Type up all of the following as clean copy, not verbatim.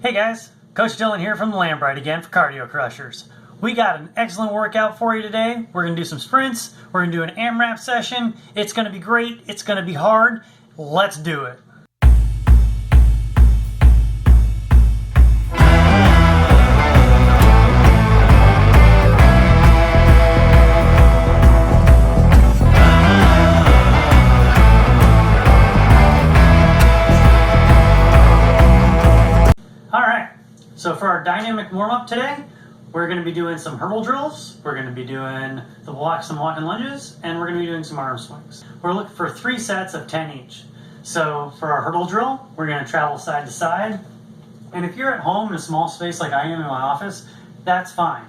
Hey guys, Coach Dylan here from the AMRAP again for Cardio Crushers. We got an excellent workout for you today. We're going to do some sprints. We're going to do an AMRAP session. It's going to be great. It's going to be hard. Let's do it. So for our dynamic warm-up today, we're going to be doing some hurdle drills, we're going to be doing some walking lunges, and we're going to be doing some arm swings. We're looking for 3 sets of 10 each. So for our hurdle drill, we're going to travel side to side. And if you're at home in a small space like I am in my office, that's fine.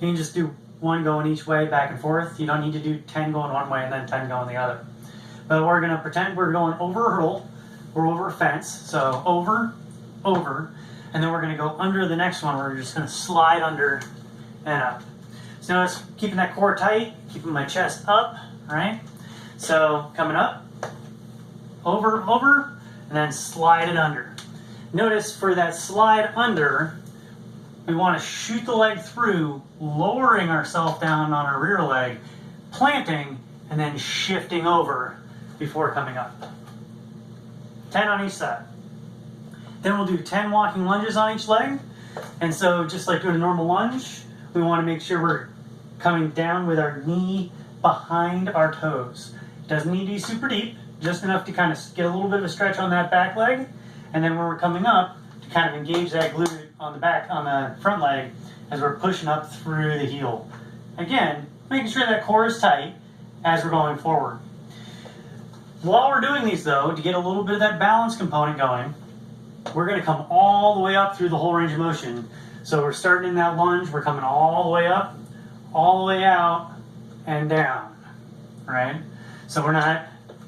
You can just do one going each way, back and forth. You don't need to do 10 going one way and then 10 going the other. But we're going to pretend we're going over a hurdle, we're over a fence, so over, and then we're going to go under the next one. We're just going to slide under and up. So notice keeping that core tight, keeping my chest up, right? So coming up, over, and then slide it under. Notice for that slide under, we want to shoot the leg through, lowering ourselves down on our rear leg, planting, and then shifting over before coming up. 10 on each side. Then we'll do 10 walking lunges on each leg. And so just like doing a normal lunge, we want to make sure we're coming down with our knee behind our toes. It doesn't need to be super deep, just enough to kind of get a little bit of a stretch on that back leg. And then when we're coming up, to kind of engage that glute on the front leg as we're pushing up through the heel. Again, making sure that core is tight as we're going forward. While we're doing these though, to get a little bit of that balance component going, we're going to come all the way up through the whole range of motion. So we're starting in that lunge, we're coming all the way up, all the way out, and down, right? So we're not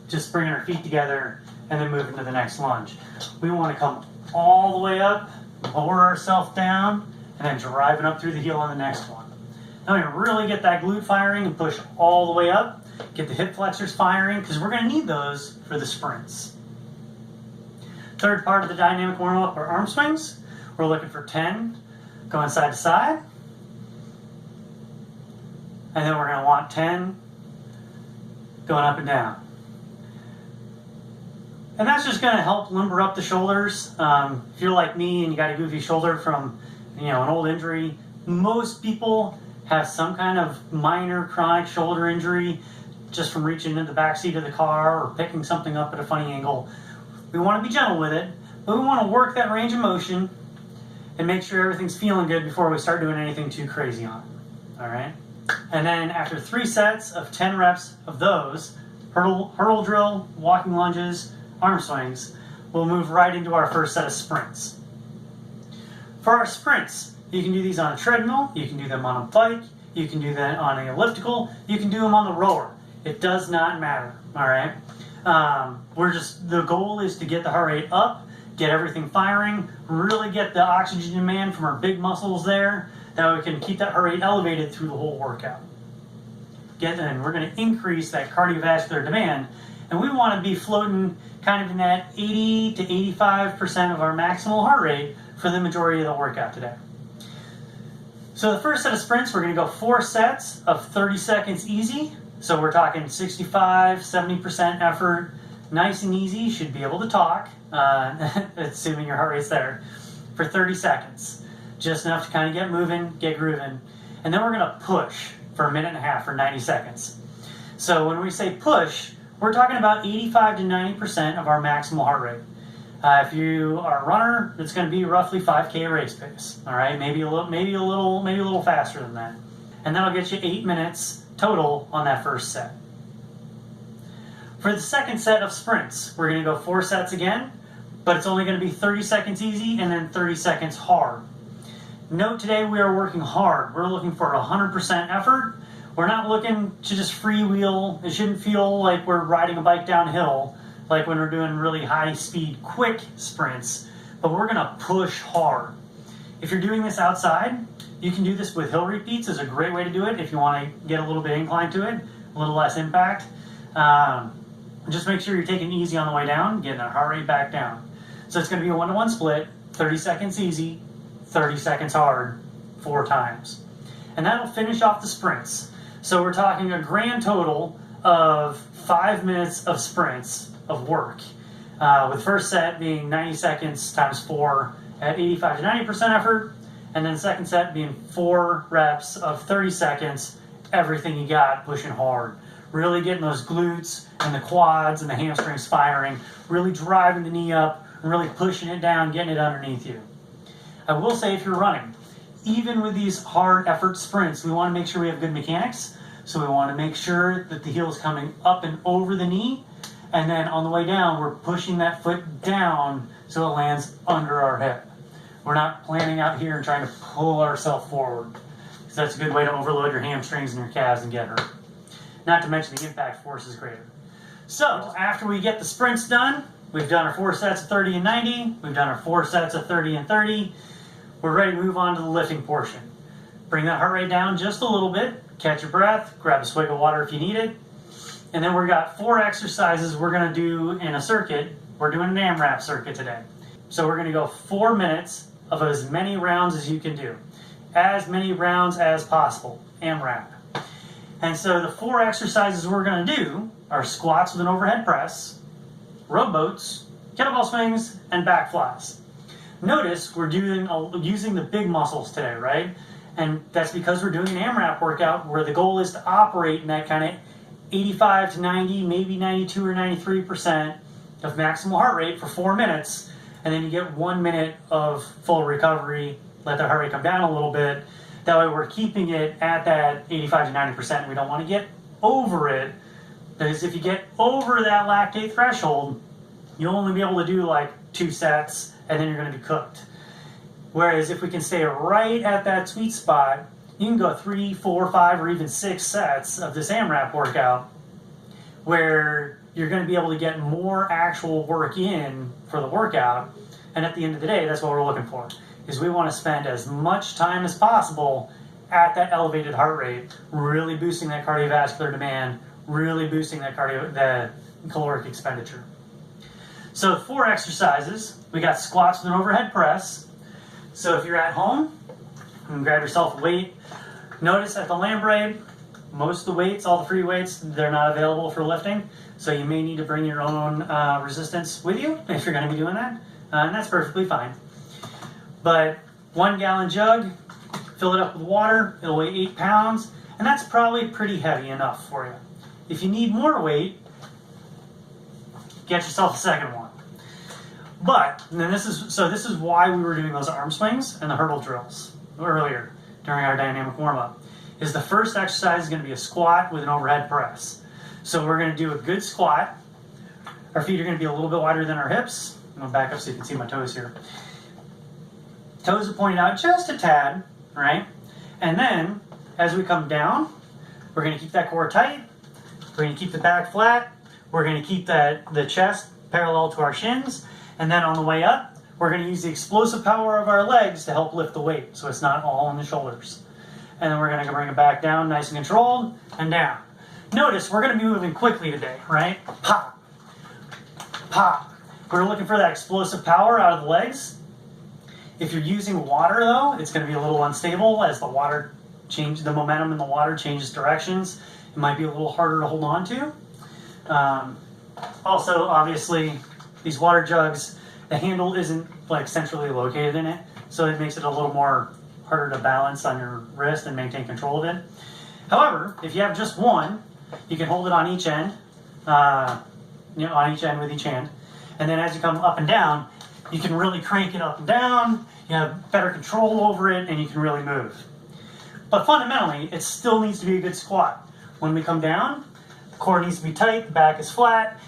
just bringing our feet together and then moving to the next lunge. We want to come all the way up, lower ourselves down, and then driving up through the heel on the next one. Now we really get that glute firing and push all the way up, get the hip flexors firing, because we're going to need those for the sprints. Third part of the dynamic warm-up are arm swings. We're looking for 10 going side to side. And then we're going to want 10 going up and down. And that's just going to help limber up the shoulders. If you're like me and you got a goofy shoulder from an old injury, most people have some kind of minor chronic shoulder injury just from reaching into the back seat of the car or picking something up at a funny angle. We want to be gentle with it, but we want to work that range of motion and make sure everything's feeling good before we start doing anything too crazy on it. All right? And then after 3 sets of 10 reps of those, hurdle drill, walking lunges, arm swings, we'll move right into our first set of sprints. For our sprints, you can do these on a treadmill, you can do them on a bike, you can do that on an elliptical, you can do them on the rower. It does not matter, all right? The goal is to get the heart rate up, get everything firing, really get the oxygen demand from our big muscles there, that we can keep that heart rate elevated through the whole workout. And we're going to increase that cardiovascular demand, and we want to be floating kind of in that 80 to 85% of our maximal heart rate for the majority of the workout today. So the first set of sprints, we're going to go 4 sets of 30 seconds easy. So we're talking 65, 70% effort, nice and easy, should be able to talk, assuming your heart rate's there, for 30 seconds. Just enough to kind of get moving, get grooving. And then we're going to push for 1.5 minutes for 90 seconds. So when we say push, we're talking about 85 to 90% of our maximal heart rate. If you are a runner, it's going to be roughly 5K race pace. All right, maybe a little faster than that. And that'll get you 8 minutes total on that first set. For the second set of sprints, we're going to go 4 sets again, but it's only going to be 30 seconds easy and then 30 seconds hard. Note today we are working hard. We're looking for 100% effort. We're not looking to just freewheel. It shouldn't feel like we're riding a bike downhill, like when we're doing really high speed, quick sprints, but we're going to push hard. If you're doing this outside, you can do this with hill repeats. Is a great way to do it if you want to get a little bit inclined to it, a little less impact. Just make sure you're taking it easy on the way down, getting that heart rate back down. So it's going to be a 1-to-1 split, 30 seconds easy, 30 seconds hard, 4 times. And that'll finish off the sprints. So we're talking a grand total of 5 minutes of sprints of work. With first set being 90 seconds times 4 at 85 to 90% effort, and then second set being 4 reps of 30 seconds, everything you got, pushing hard. Really getting those glutes and the quads and the hamstrings firing, really driving the knee up, and really pushing it down, getting it underneath you. I will say if you're running, even with these hard effort sprints, we want to make sure we have good mechanics. So we want to make sure that the heel is coming up and over the knee, and then on the way down, we're pushing that foot down so it lands under our hip. We're not planning out here and trying to pull ourselves forward, because that's a good way to overload your hamstrings and your calves and get hurt. Not to mention the impact force is greater. So after we get the sprints done, we've done our 4 sets of 30 and 90, we've done our 4 sets of 30 and 30, we're ready to move on to the lifting portion. Bring that heart rate down just a little bit, catch your breath, grab a swig of water if you need it, and then we've got 4 exercises we're going to do in a circuit. We're doing an AMRAP circuit today. So we're going to go 4 minutes of as many rounds as you can do. As many rounds as possible, AMRAP. And so the 4 exercises we're going to do are squats with an overhead press, rowboats, kettlebell swings, and back flies. Notice we're using the big muscles today, right? And that's because we're doing an AMRAP workout where the goal is to operate in that kind of 85 to 90, maybe 92 or 93% of maximal heart rate for 4 minutes. And then you get 1 minute of full recovery, let the heart rate come down a little bit. That way we're keeping it at that 85 to 90%. We don't want to get over it, because if you get over that lactate threshold, you'll only be able to do like 2 sets, and then you're going to be cooked. Whereas if we can stay right at that sweet spot, you can go 3, 4, 5, or even 6 sets of this AMRAP workout, where you're going to be able to get more actual work in for the workout. And at the end of the day, that's what we're looking for, is we want to spend as much time as possible at that elevated heart rate, really boosting that cardiovascular demand, really boosting that the caloric expenditure. So 4 exercises. We got squats with an overhead press. So if you're at home, you can grab yourself a weight. Notice at the Lambrade, most of the weights, all the free weights, they're not available for lifting. So you may need to bring your own resistance with you if you're going to be doing that. And that's perfectly fine. But 1 gallon jug, fill it up with water, it'll weigh 8 pounds, and that's probably pretty heavy enough for you. If you need more weight, get yourself a second one. But, and then this is why we were doing those arm swings and the hurdle drills earlier during our dynamic warm-up, is the first exercise is going to be a squat with an overhead press. So we're going to do a good squat. Our feet are going to be a little bit wider than our hips. I'm going to back up so you can see my toes here. Toes are pointed out just a tad, right? And then, as we come down, we're going to keep that core tight. We're going to keep the back flat. We're going to keep the chest parallel to our shins. And then on the way up, we're going to use the explosive power of our legs to help lift the weight, so it's not all on the shoulders. And then we're going to bring it back down, nice and controlled, and down. Notice, we're going to be moving quickly today, right? Pop, pop. We're looking for that explosive power out of the legs. If you're using water, though, it's going to be a little unstable as the momentum in the water changes directions. It might be a little harder to hold on to. Also, obviously, these water jugs, the handle isn't like centrally located in it, so it makes it a little more harder to balance on your wrist and maintain control of it. However, if you have just one, you can hold it on each end, on each end with each hand, and then as you come up and down, you can really crank it up and down, you have better control over it, and you can really move. But fundamentally, it still needs to be a good squat. When we come down, the core needs to be tight, the back is flat,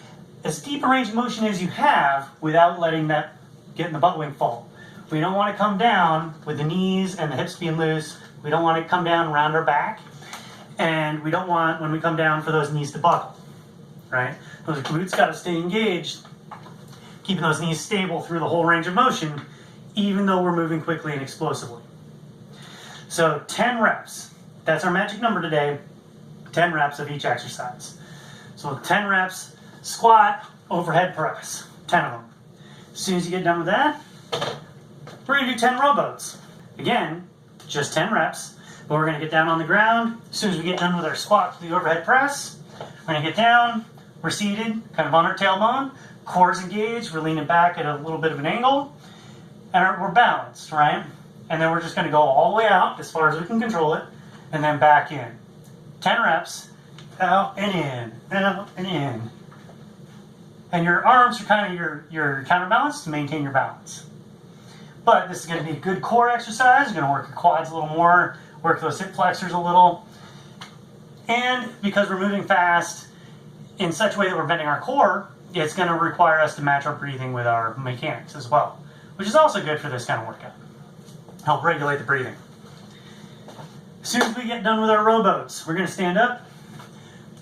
as deep a range of motion as you have without letting that get in the butt wing fall. We don't want to come down with the knees and the hips being loose. We don't want to come down around our back. And we don't want, when we come down, for those knees to buckle, right? Those glutes got to stay engaged, keeping those knees stable through the whole range of motion, even though we're moving quickly and explosively. So 10 reps. That's our magic number today. 10 reps of each exercise. So 10 reps, squat, overhead press. 10 of them. As soon as you get done with that, we're gonna do 10 rowboats. Again, just 10 reps, but we're gonna get down on the ground. As soon as we get done with our squat to the overhead press, we're gonna get down, we're seated, kind of on our tailbone, core's engaged, we're leaning back at a little bit of an angle, and we're balanced, right? And then we're just gonna go all the way out as far as we can control it, and then back in. 10 reps, out and in, out and in. And your arms are kind of your counterbalance to maintain your balance. But this is going to be a good core exercise. You're going to work your quads a little more, work those hip flexors a little. And because we're moving fast in such a way that we're bending our core, it's going to require us to match our breathing with our mechanics as well, which is also good for this kind of workout. Help regulate the breathing. As soon as we get done with our rowboats, we're going to stand up.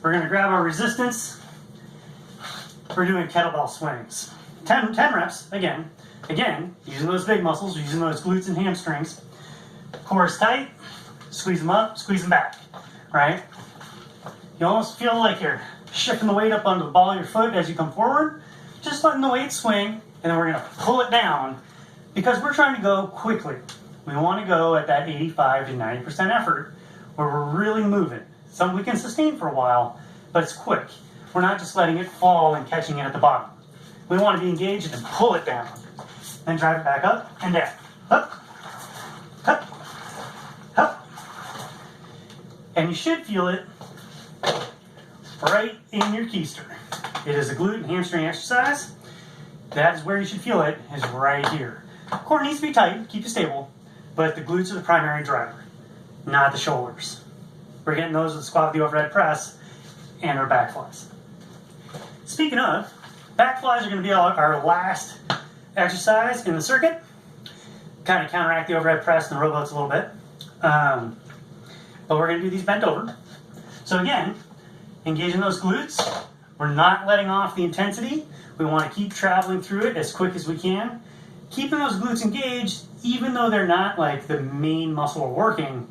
We're going to grab our resistance. We're doing kettlebell swings. 10 reps, again, using those big muscles, using those glutes and hamstrings. Core is tight, squeeze them up, squeeze them back, right? You almost feel like you're shifting the weight up onto the ball of your foot as you come forward, just letting the weight swing, and then we're gonna pull it down because we're trying to go quickly. We wanna go at that 85 to 90% effort where we're really moving. Some we can sustain for a while, but it's quick. We're not just letting it fall and catching it at the bottom. We want to be engaged and pull it down. Then drive it back up and down. Up, up, up. And you should feel it right in your keister. It is a glute and hamstring exercise. That is where you should feel it, is right here. Core needs to be tight, keep you stable, but the glutes are the primary driver, not the shoulders. We're getting those with the squat with the overhead press and our back flies. Speaking of, back flies are going to be our last exercise in the circuit. Kind of counteract the overhead press and the rowboats a little bit. But we're going to do these bent over. So again, engaging those glutes. We're not letting off the intensity. We want to keep traveling through it as quick as we can. Keeping those glutes engaged, even though they're not like the main muscle we're working,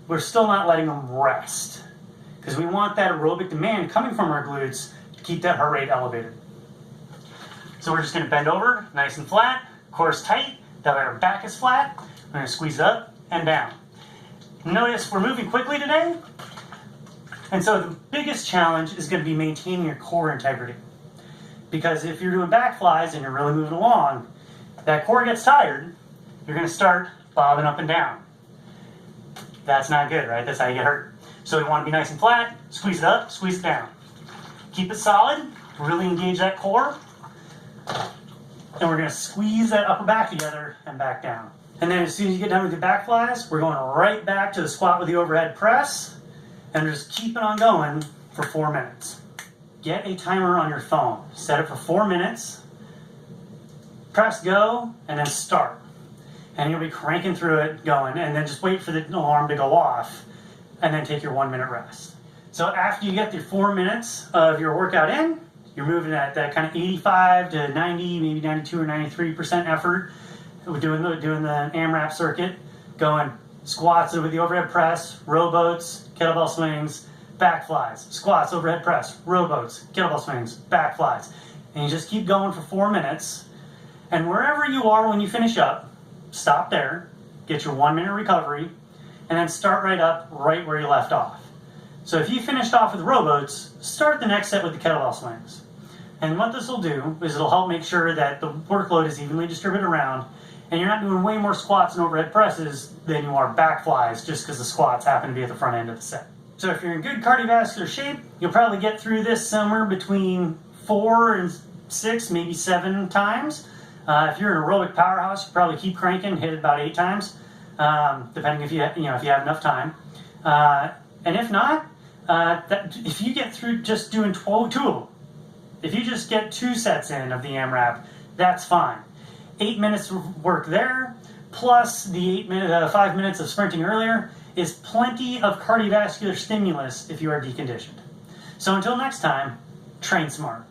we're still not letting them rest. Because we want that aerobic demand coming from our glutes to keep that heart rate elevated. So we're just going to bend over, nice and flat, core is tight, that way our back is flat. We're going to squeeze up and down. Notice we're moving quickly today, and so the biggest challenge is going to be maintaining your core integrity. Because if you're doing back flies and you're really moving along, that core gets tired, you're going to start bobbing up and down. That's not good, right? That's how you get hurt. So we want to be nice and flat, squeeze it up, squeeze it down. Keep it solid, really engage that core. And we're going to squeeze that upper back together and back down. And then as soon as you get done with your back flies, we're going right back to the squat with the overhead press. And just keep it on going for 4 minutes. Get a timer on your phone. Set it for 4 minutes. Press go and then start. And you'll be cranking through it, going, and then just wait for the alarm to go off. And then take your 1 minute rest. So after you get your 4 minutes of your workout in, you're moving at that kind of 85 to 90, maybe 92 or 93% effort. We're doing the AMRAP circuit, going squats with the overhead press, rowboats, kettlebell swings, back flies, squats, overhead press, rowboats, kettlebell swings, back flies. And you just keep going for 4 minutes. And wherever you are when you finish up, stop there, get your 1 minute recovery, and then start right up right where you left off. So if you finished off with rowboats, start the next set with the kettlebell swings. And what this will do is it'll help make sure that the workload is evenly distributed around, and you're not doing way more squats and overhead presses than you are back flies just because the squats happen to be at the front end of the set. So if you're in good cardiovascular shape, you'll probably get through this somewhere between 4 and 6, maybe 7 times. If you're an aerobic powerhouse, you probably keep cranking, hit it about 8 times. Depending if you have enough time, and if not, if you get through just doing 2 of them, if you just get 2 sets in of the AMRAP, that's fine. 8 minutes of work there, plus the 5 minutes of sprinting earlier, is plenty of cardiovascular stimulus if you are deconditioned. So until next time, train smart.